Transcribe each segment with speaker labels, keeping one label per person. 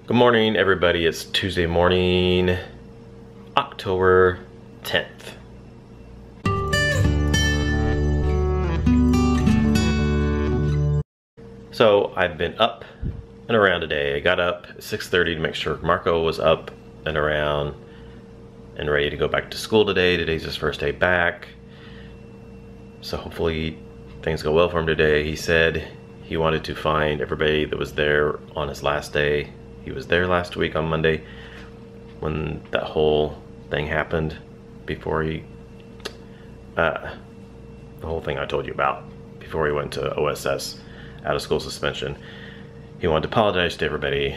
Speaker 1: Good morning, everybody. It's Tuesday morning, October 10th. So I've been up and around today. I got up at 6:30 to make sure Marco was up and around and ready to go back to school today. Today's his first day back. So hopefully things go well for him today. He said he wanted to find everybody that was there on his last day. He was there last week on Monday when that whole thing happened before he, the whole thing I told you about before he went to OSS, out of school suspension. He wanted to apologize to everybody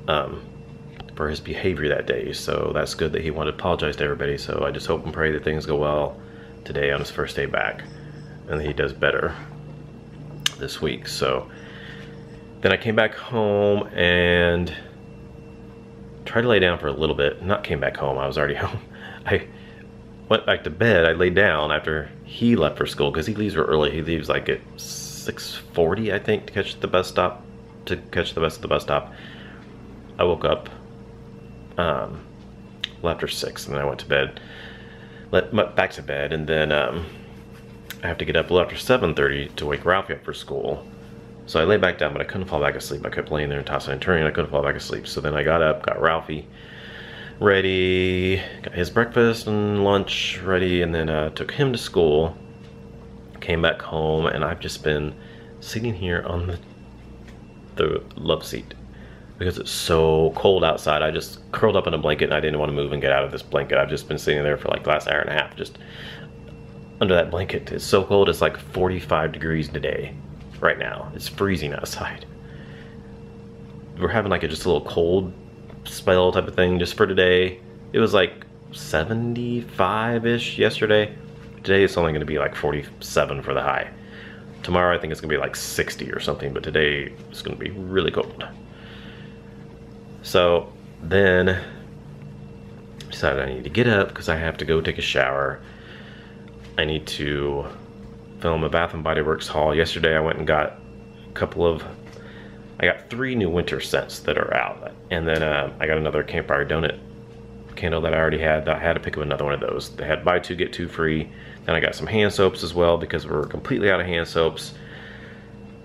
Speaker 1: for his behavior that day. So that's good that he wanted to apologize to everybody. So I just hope and pray that things go well today on his first day back and that he does better this week. So then I came back home and tried to lay down for a little bit. Not came back home, I was already home. I went back to bed. I laid down after he left for school because he leaves real early. He leaves like at 6:40, I think, to catch the bus stop, to catch the bus at the bus stop. I woke up after 6 and then I went to bed, back to bed, and then I have to get up a little after 7:30 to wake Ralphie up for school. So I lay back down, but I couldn't fall back asleep. I kept laying there and tossing and turning, and I couldn't fall back asleep. So then I got up, got Ralphie ready, got his breakfast and lunch ready, and then took him to school, came back home, and I've just been sitting here on the love seat because it's so cold outside. I just curled up in a blanket and I didn't want to move and get out of this blanket. I've just been sitting there for like the last hour and a half, just under that blanket. It's so cold, it's like 45 degrees today. Right now it's freezing outside. We're having like just a little cold spell type of thing just for today. It was like 75-ish yesterday. Today it's only going to be like 47 for the high. Tomorrow I think it's going to be like 60 or something, but today it's going to be really cold. So then I decided I need to get up because I have to go take a shower. I need to film a Bath & Body Works haul. Yesterday I went and got I got 3 new winter scents that are out, and then I got another campfire donut candle that I already had. I had to pick up another one of those. They had buy 2 get 2 free. Then I got some hand soaps as well because we're completely out of hand soaps.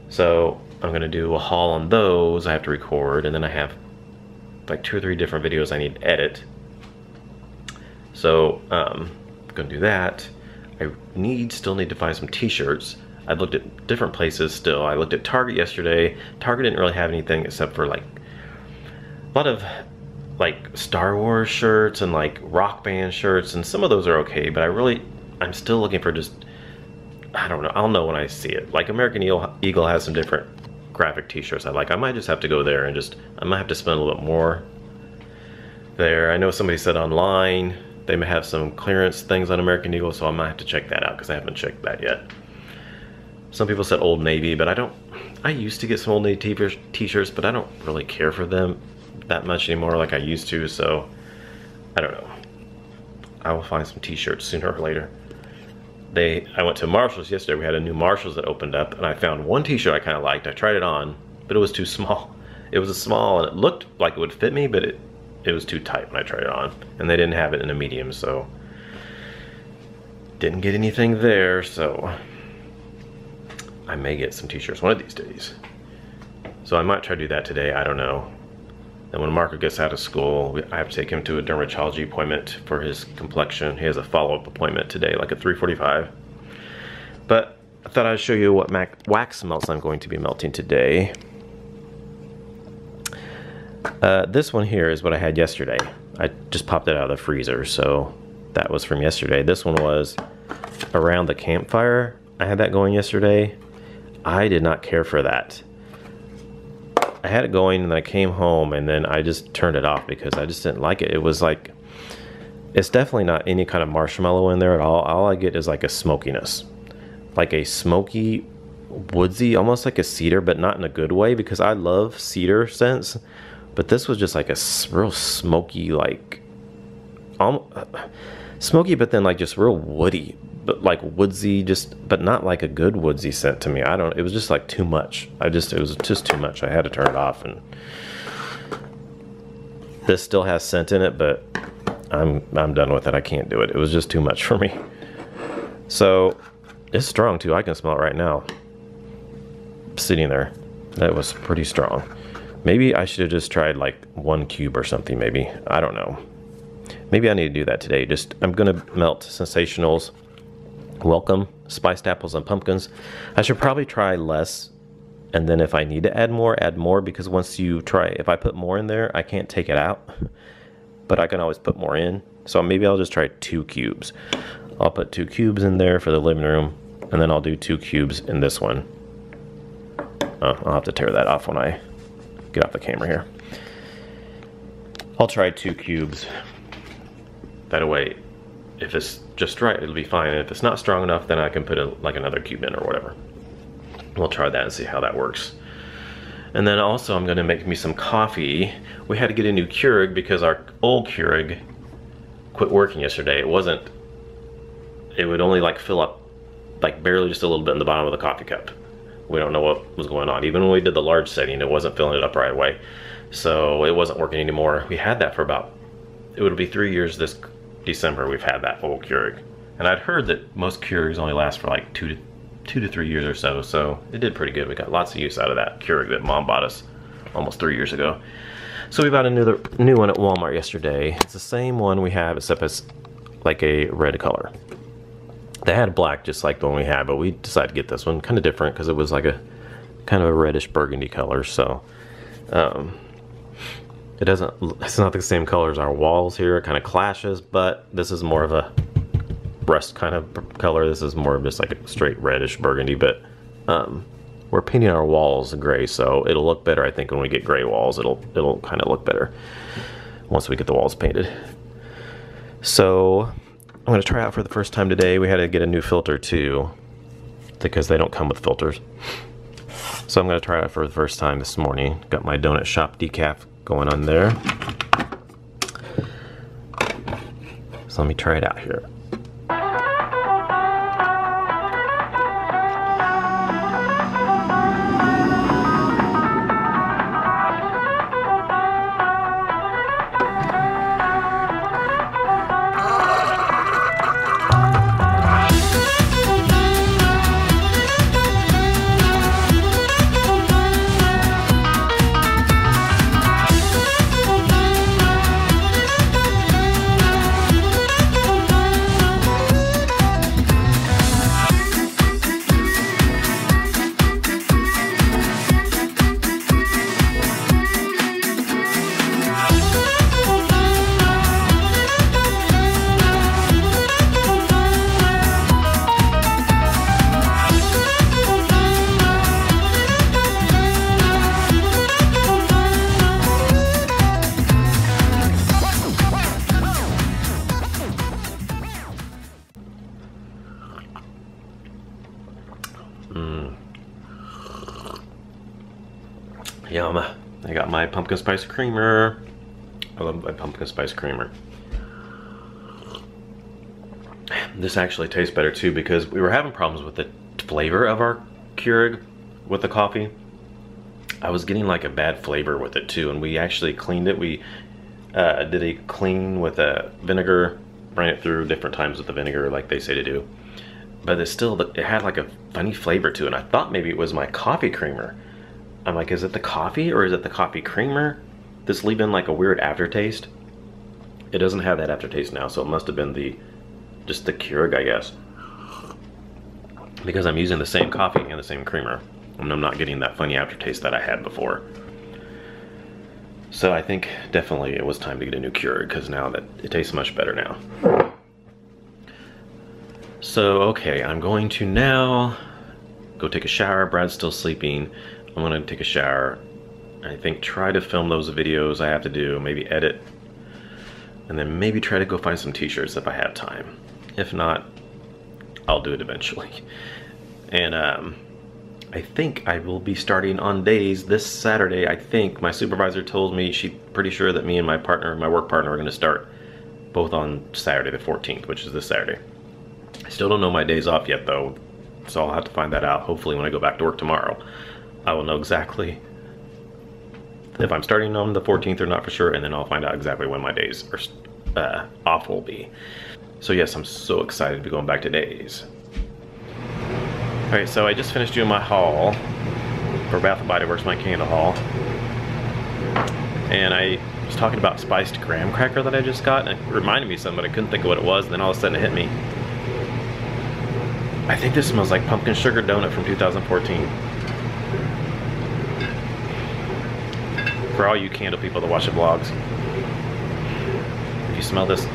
Speaker 1: So I'm gonna do a haul on those. I have to record, and then I have like 2 or 3 different videos I need to edit. So I'm gonna do that. I still need to find some t-shirts. I've looked at different places still. I looked at Target yesterday. Target didn't really have anything except for like a lot of like Star Wars shirts and like rock band shirts, and some of those are okay, but I'm still looking for just, I don't know, I'll know when I see it. Like American Eagle has some different graphic t-shirts I like. I might just have to go there and I might have to spend a little bit more there. I know somebody said online they may have some clearance things on American Eagle, so I might have to check that out because I haven't checked that yet. Some people said Old Navy, but I used to get some Old Navy t-shirts, but I don't really care for them that much anymore like I used to, so I don't know. I will find some t-shirts sooner or later. I went to Marshall's yesterday. We had a new Marshall's that opened up, and I found one t-shirt I kind of liked. I tried it on, but it was too small. It was a small, and it looked like it would fit me, but it was too tight when I tried it on, and they didn't have it in a medium, so didn't get anything there. So I may get some t-shirts one of these days. So I might try to do that today, I don't know. Then when Marco gets out of school, I have to take him to a dermatology appointment for his complexion. He has a follow-up appointment today, like at 3:45. But I thought I'd show you what wax melts I'm going to be melting today. This one here is what I had yesterday. I just popped it out of the freezer, so that was from yesterday. This one was around the campfire. I had that going yesterday. I did not care for that. I had it going and then I came home and then I just turned it off because I just didn't like it. It was like, it's definitely not any kind of marshmallow in there at all. All I get is like a smokiness. Like a smoky, woodsy, almost like a cedar, but not in a good way because I love cedar scents. But this was just like a real smoky, like, smoky, but then like just real woody, but like woodsy, but not like a good woodsy scent to me. It was just like too much. It was just too much. I had to turn it off, and This still has scent in it, but I'm done with it. I can't do it. It was just too much for me. So it's strong too. I can smell it right now. Sitting there. That was pretty strong. Maybe I should have just tried like 1 cube or something, maybe. I don't know. Maybe I need to do that today. I'm gonna melt Sensationals Welcome spiced apples and pumpkins. I should probably try less, and then if I need to add more, because once you try, if I put more in there, I can't take it out, but I can always put more in. So maybe I'll just try 2 cubes. I'll put 2 cubes in there for the living room, and then I'll do 2 cubes in this one. I'll have to tear that off when I get off the camera here. I'll try 2 cubes. That way, if it's just right, it'll be fine. And if it's not strong enough, then I can put like another cube in or whatever. We'll try that and see how that works. And then also I'm gonna make me some coffee. We had to get a new Keurig because our old Keurig quit working yesterday. It would only like fill up like barely just a little bit in the bottom of the coffee cup. We don't know what was going on. Even when we did the large setting, it wasn't filling it up right away. So it wasn't working anymore. We had that for about, it would be 3 years this December we've had that old Keurig. And I'd heard that most Keurigs only last for like 2 to 3 years or so. So it did pretty good. We got lots of use out of that Keurig that Mom bought us almost 3 years ago. So we bought a new one at Walmart yesterday. It's the same one we have, except it's like a red color. They had black just like the one we had, but we decided to get this one. Kind of different because it was like a kind of a reddish burgundy color. So it's not the same color as our walls here. It kind of clashes, but this is more of a rust kind of color. This is more of just like a straight reddish burgundy, but we're painting our walls gray, so it'll look better. I think when we get gray walls, it'll kind of look better once we get the walls painted. So I'm going to try out for the first time today. We had to get a new filter too, because they don't come with filters. So I'm going to try it for the first time this morning. Got my donut shop decaf going on there. So let me try it out here. Yum. I got my pumpkin spice creamer. I love my pumpkin spice creamer. This actually tastes better too, because we were having problems with the flavor of our Keurig with the coffee. I was getting like a bad flavor with it too, and we actually cleaned it. We did a clean with a vinegar, ran it through different times with the vinegar like they say to do. But it had like a funny flavor to it, and I thought maybe it was my coffee creamer. I'm like, is it the coffee or is it the coffee creamer that's leaving like a weird aftertaste? It doesn't have that aftertaste now, so it must have been just the Keurig, I guess. Because I'm using the same coffee and the same creamer, and I'm not getting that funny aftertaste that I had before. So I think definitely it was time to get a new Keurig, because now that it tastes much better now. So okay, I'm going to now go take a shower. Brad's still sleeping. I'm gonna take a shower. I think try to film those videos I have to do, maybe edit, and then maybe try to go find some t-shirts if I have time. If not, I'll do it eventually. And I think I will be starting on days this Saturday. I think my supervisor told me she's pretty sure that me and my work partner, are gonna start both on Saturday the 14th, which is this Saturday. I still don't know my days off yet though, so I'll have to find that out. Hopefully when I go back to work tomorrow, I will know exactly if I'm starting on the 14th or not for sure, and then I'll find out exactly when my days are off will be. So yes, I'm so excited to be going back to days. All right, so I just finished doing my haul for Bath & Body Works, my candle haul. And I was talking about spiced graham cracker that I just got, and it reminded me of something, but I couldn't think of what it was, and then all of a sudden it hit me. I think this smells like pumpkin sugar donut from 2014. For all you candle people that watch the vlogs, if you smell this,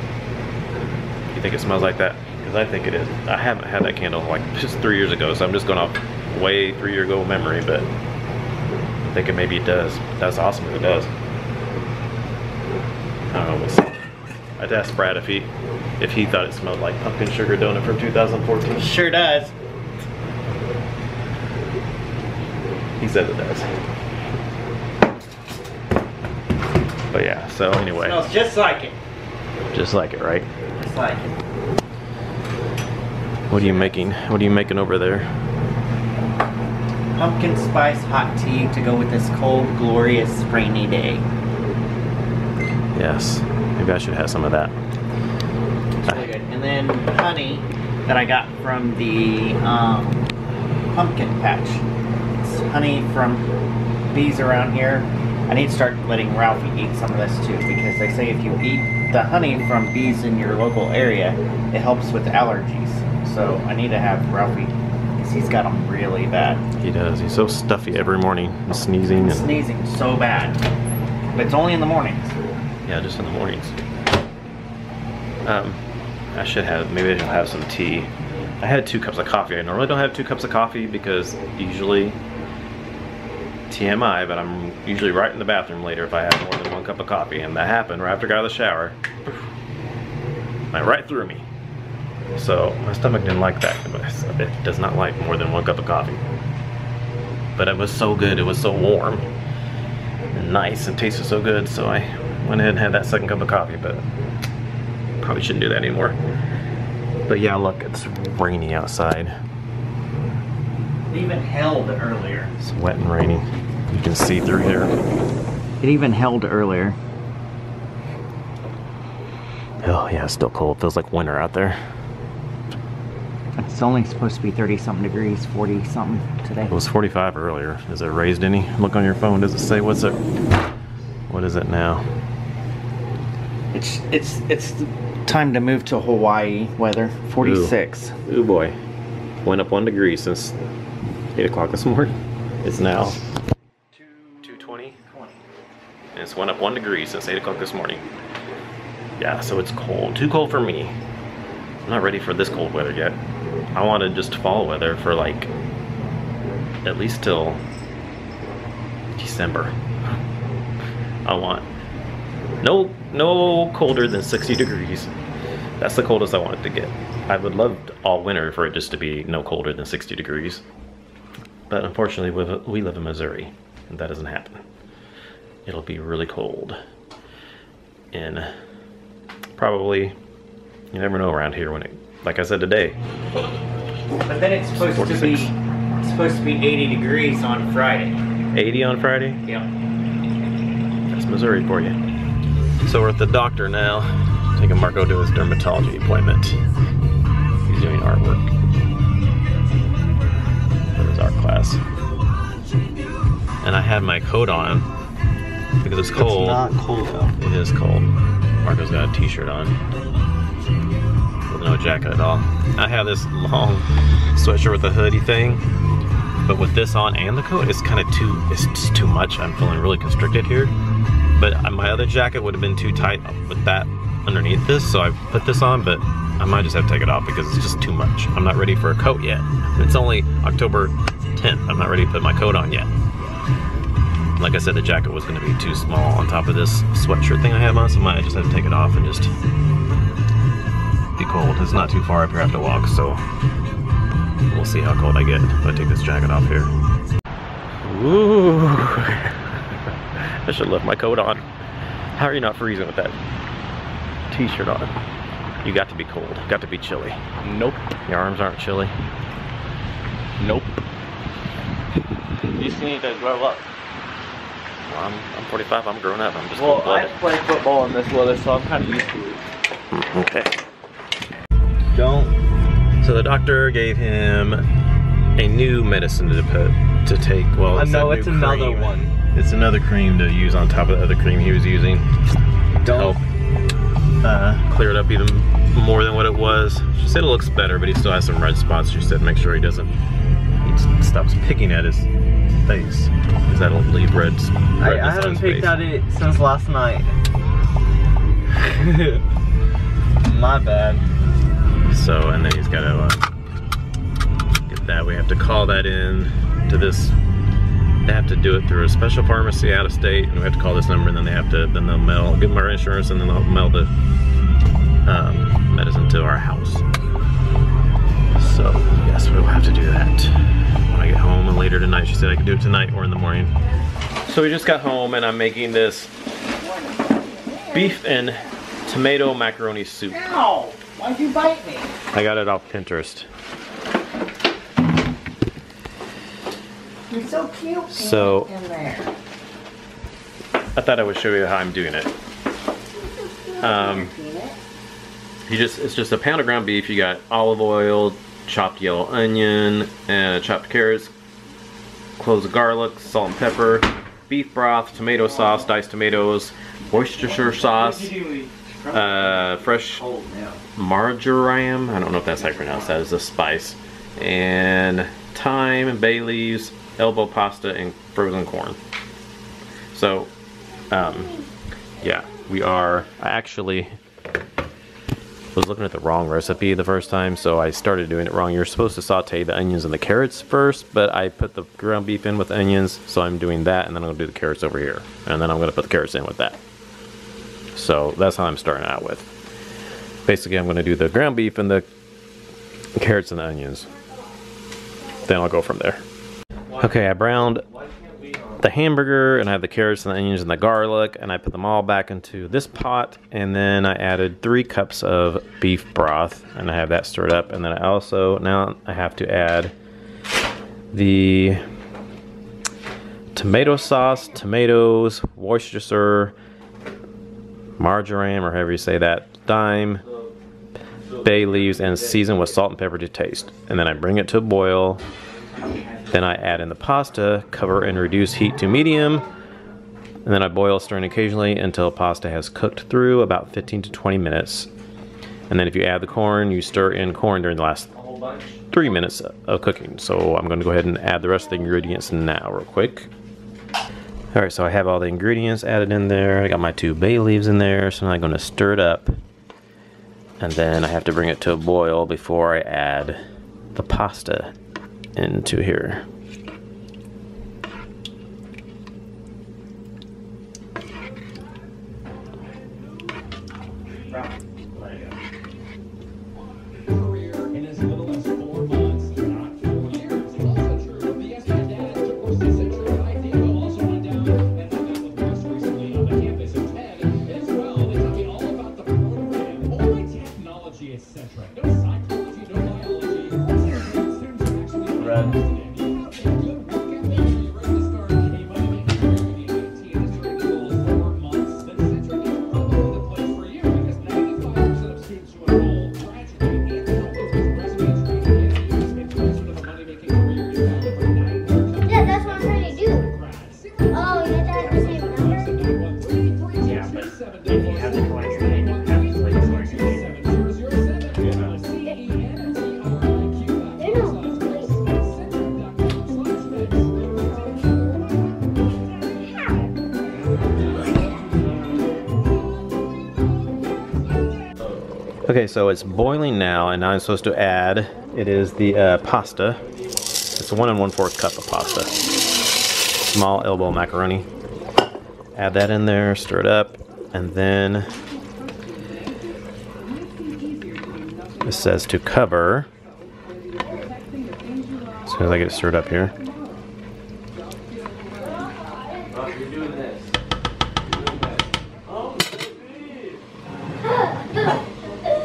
Speaker 1: you think it smells like that? Because I think it is. I haven't had that candle like just 3 years ago, so I'm just going off way 3 year ago memory, but I'm thinking maybe it does. That's awesome if it does. I don't know, we'll see. I'd ask Brad if he thought it smelled like pumpkin sugar donut from 2014.
Speaker 2: Sure does.
Speaker 1: He says it does. But yeah, so anyway.
Speaker 2: Smells just like it.
Speaker 1: Just like it, right?
Speaker 2: Just like it.
Speaker 1: What are you making? What are you making over there?
Speaker 2: Pumpkin spice hot tea to go with this cold, glorious, rainy day.
Speaker 1: Yes, maybe I should have some of that.
Speaker 2: It's really good. And then honey that I got from the pumpkin patch. It's honey from bees around here. I need to start letting Ralphie eat some of this too, because they say if you eat the honey from bees in your local area, it helps with allergies. So I need to have Ralphie, because he's got them really bad.
Speaker 1: He does. He's so stuffy every morning, and sneezing. And
Speaker 2: sneezing so bad. But it's only in the mornings.
Speaker 1: Yeah, just in the mornings. I should have, maybe I should have some tea. I had 2 cups of coffee. I normally don't have 2 cups of coffee because usually, TMI, but I'm usually right in the bathroom later if I have more than 1 cup of coffee, and that happened right after I got out of the shower. Went right through me. So my stomach didn't like that, but it does not like more than 1 cup of coffee. But it was so good, it was so warm and nice and tasted so good, so I went ahead and had that 2nd cup of coffee, but probably shouldn't do that anymore. But yeah, look, it's rainy outside.
Speaker 2: It even held earlier.
Speaker 1: It's wet and rainy. You can see through here.
Speaker 2: It even held earlier.
Speaker 1: Oh yeah, it's still cold. Feels like winter out there.
Speaker 2: It's only supposed to be 30-something degrees, 40-something today.
Speaker 1: It was 45 earlier. Is it raised any? Look on your phone. Does it say what's it? What is it now?
Speaker 2: It's time to move to Hawaii weather. 46.
Speaker 1: Ooh boy. Went up 1 degree since 8 o'clock this morning. It's now 2:20. And it's went up 1 degree since 8 o'clock this morning. Yeah, so it's cold. Too cold for me. I'm not ready for this cold weather yet. I wanted just fall weather for like at least till December. I want no colder than 60 degrees. That's the coldest I want it to get. I would love all winter for it just to be no colder than 60 degrees. But unfortunately, we live in Missouri, and that doesn't happen. It'll be really cold. And probably, you never know around here when it, like I said today.
Speaker 2: But then it's supposed
Speaker 1: 46.
Speaker 2: to be 80 degrees on Friday.
Speaker 1: 80 on Friday?
Speaker 2: Yep.
Speaker 1: That's Missouri for you. So we're at the doctor now, taking Marco to his dermatology appointment. He's doing artwork for his art class. And I had my coat on because it's cold.
Speaker 2: It's not cold though.
Speaker 1: It is cold. Marco's got a t-shirt on with no jacket at all. I have this long sweatshirt with a hoodie thing, but with this on and the coat, it's kind of it's just too much. I'm feeling really constricted here. But my other jacket would have been too tight with that underneath this, so I put this on, but I might just have to take it off because it's just too much. I'm not ready for a coat yet. It's only October 10th. I'm not ready to put my coat on yet. Like I said, the jacket was going to be too small on top of this sweatshirt thing I have on, so I might just have to take it off and just be cold. It's not too far up here I have to walk, so we'll see how cold I get if I take this jacket off here. Ooh. I should have left my coat on. How are you not freezing with that t-shirt on? You got to be cold. You got to be chilly.
Speaker 3: Nope.
Speaker 1: Your arms aren't chilly.
Speaker 3: Nope.
Speaker 2: You just need to grow up.
Speaker 1: Well, I'm 45, I'm grown up, I'm just
Speaker 2: Well,
Speaker 1: cold-blooded.
Speaker 2: I play football in this weather, so I'm kind of used to it.
Speaker 1: Okay.
Speaker 2: Don't.
Speaker 1: So the doctor gave him a new medicine to take. Well,
Speaker 2: No, it's another
Speaker 1: cream.
Speaker 2: one.
Speaker 1: It's another cream to use on top of the other cream he was using.
Speaker 2: Don't.
Speaker 1: Help clear it up even more than what it was. She said it looks better, but he still has some red spots. She said make sure he stops picking at his face, because that'll leave redness
Speaker 2: I
Speaker 1: on
Speaker 2: haven't
Speaker 1: his
Speaker 2: picked
Speaker 1: face.
Speaker 2: at it since last night. My bad.
Speaker 1: So, and then he's got to get that. We have to call that in to this. They have to do it through a special pharmacy out of state, and we have to call this number, and then then they'll give them our insurance, and then they'll mail the medicine to our house. So, yes, we'll have to do that when I get home, and later tonight. She said I could do it tonight or in the morning. So we just got home, and I'm making this beef and tomato macaroni soup.
Speaker 2: Ow! Why'd you bite me?
Speaker 1: I got it off Pinterest.
Speaker 2: You're so cute.
Speaker 1: So,
Speaker 2: in there.
Speaker 1: I thought I would show you how I'm doing it. It's just a pound of ground beef. You got olive oil, chopped yellow onion, chopped carrots, cloves of garlic, salt and pepper, beef broth, tomato sauce, diced tomatoes, Worcestershire sauce, fresh marjoram, I don't know if that's how you pronounce that, is a spice, and thyme, bay leaves, elbow pasta, and frozen corn. So, yeah, I actually was looking at the wrong recipe the first time, so I started doing it wrong. You're supposed to saute the onions and the carrots first, but I put the ground beef in with onions, so I'm doing that, and then I'm gonna do the carrots over here, and then I'm gonna put the carrots in with that. So that's how I'm starting out with. Basically, I'm gonna do the ground beef and the carrots and the onions. Then I'll go from there. Okay, I browned the hamburger, and I have the carrots and the onions and the garlic, and I put them all back into this pot, and then I added 3 cups of beef broth, and I have that stirred up, and then now I have to add the tomato sauce, tomatoes, Worcestershire, marjoram, or however you say that, thyme, bay leaves, and season with salt and pepper to taste. And then I bring it to a boil. Then I add in the pasta, cover and reduce heat to medium, and then I boil, stirring occasionally until pasta has cooked through about 15 to 20 minutes. And then if you add the corn, you stir in corn during the last 3 minutes of cooking. So I'm going to go ahead and add the rest of the ingredients now real quick. Alright, so I have all the ingredients added in there. I got my 2 bay leaves in there, so I'm going to stir it up. And then I have to bring it to a boil before I add the pasta into here.
Speaker 3: In as little as 4 months, not 4 years. It's also true. The ESPN data took Worcestershire idea also went down and met with us recently on the campus of TED as well. They tell me all about the program. Only technology, etc. No psychology, no biology. Students are actually
Speaker 2: Red.
Speaker 1: Okay, so it's boiling now, and now I'm supposed to add, it is the pasta. It's a 1 1/4 cup of pasta. Small elbow macaroni. Add that in there, stir it up, and then it says to cover. As soon as I get it stirred up here.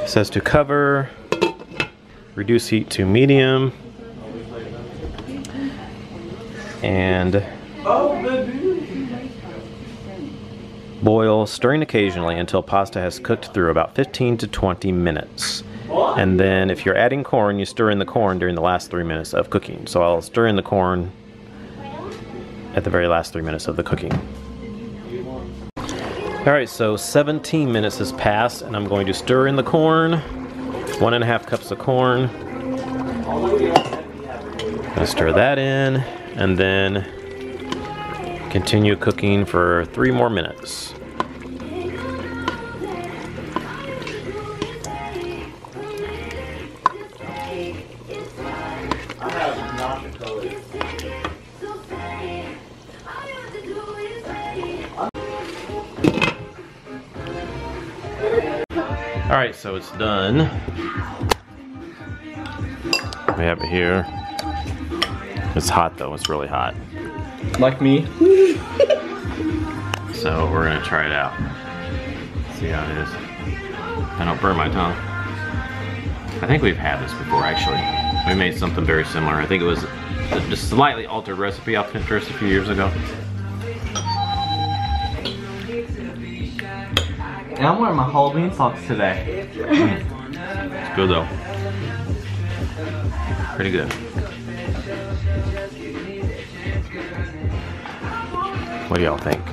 Speaker 1: It says to cover, reduce heat to medium, and Boil, stirring occasionally until pasta has cooked through about 15 to 20 minutes. And then if you're adding corn, you stir in the corn during the last 3 minutes of cooking. So I'll stir in the corn at the very last 3 minutes of the cooking. Alright, so 17 minutes has passed and I'm going to stir in the corn. 1.5 cups of corn. Gonna stir that in and then continue cooking for 3 more minutes. Alright, so it's done. We have it here. It's hot though, it's really hot.
Speaker 4: Like me.
Speaker 1: So we're gonna try it out. See how it is. I don't burn my tongue. I think we've had this before actually. We made something very similar. I think it was a slightly altered recipe off Pinterest a few years ago.
Speaker 4: And I'm wearing my Halloween socks today.
Speaker 1: It's good though. Pretty good. What do y'all think?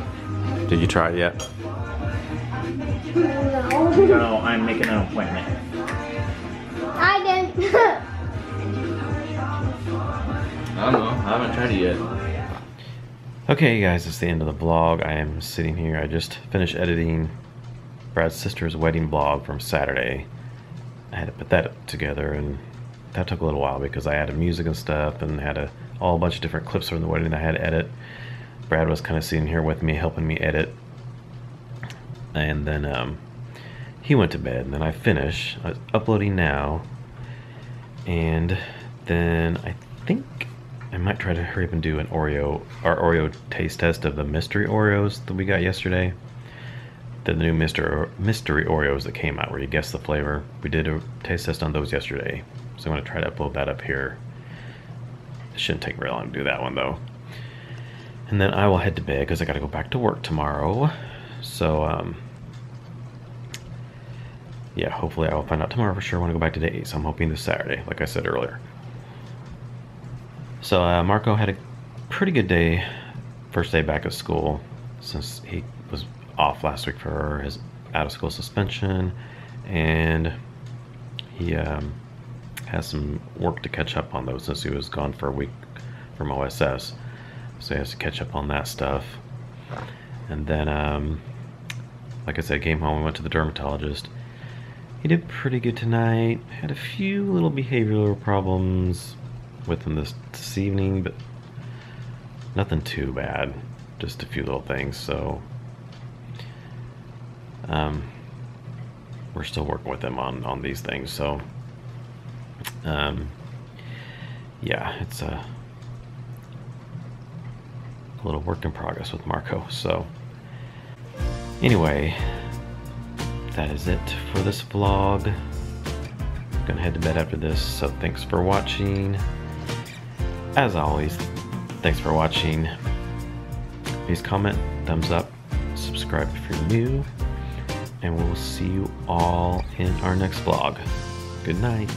Speaker 1: Did you try it yet?
Speaker 2: No, I'm making an appointment.
Speaker 5: I didn't.
Speaker 4: I don't know, I haven't tried it yet.
Speaker 1: Okay guys, it's the end of the vlog. I am sitting here. I just finished editing Brad's sister's wedding vlog from Saturday. I had to put that together and that took a little while because I added music and stuff and had a bunch of different clips from the wedding that I had to edit. Brad was kind of sitting here with me, helping me edit. And then he went to bed and then I finished. I was uploading now. And then I think I might try to hurry up and do our Oreo taste test of the mystery Oreos that we got yesterday. The new mystery Oreos that came out where you guess the flavor. We did a taste test on those yesterday. So I'm gonna try to upload that up here. It shouldn't take very long to do that one though. And then I will head to bed because I gotta go back to work tomorrow. So yeah, hopefully I will find out tomorrow for sure when I go back today. So I'm hoping this Saturday, like I said earlier. So Marco had a pretty good day, first day back at school, since he was off last week for his out-of-school suspension, and he has some work to catch up on those since he was gone for a week from OSS. So he has to catch up on that stuff. And then, like I said, came home, we went to the dermatologist. He did pretty good tonight. Had a few little behavioral problems with him this evening, but nothing too bad. Just a few little things, so we're still working with him on these things, so yeah, it's a little work in progress with Marco. So anyway, that is it for this vlog. I'm gonna head to bed after this, so thanks for watching. As always, thanks for watching. Please comment, thumbs up, subscribe if you're new, and we'll see you all in our next vlog. Good night.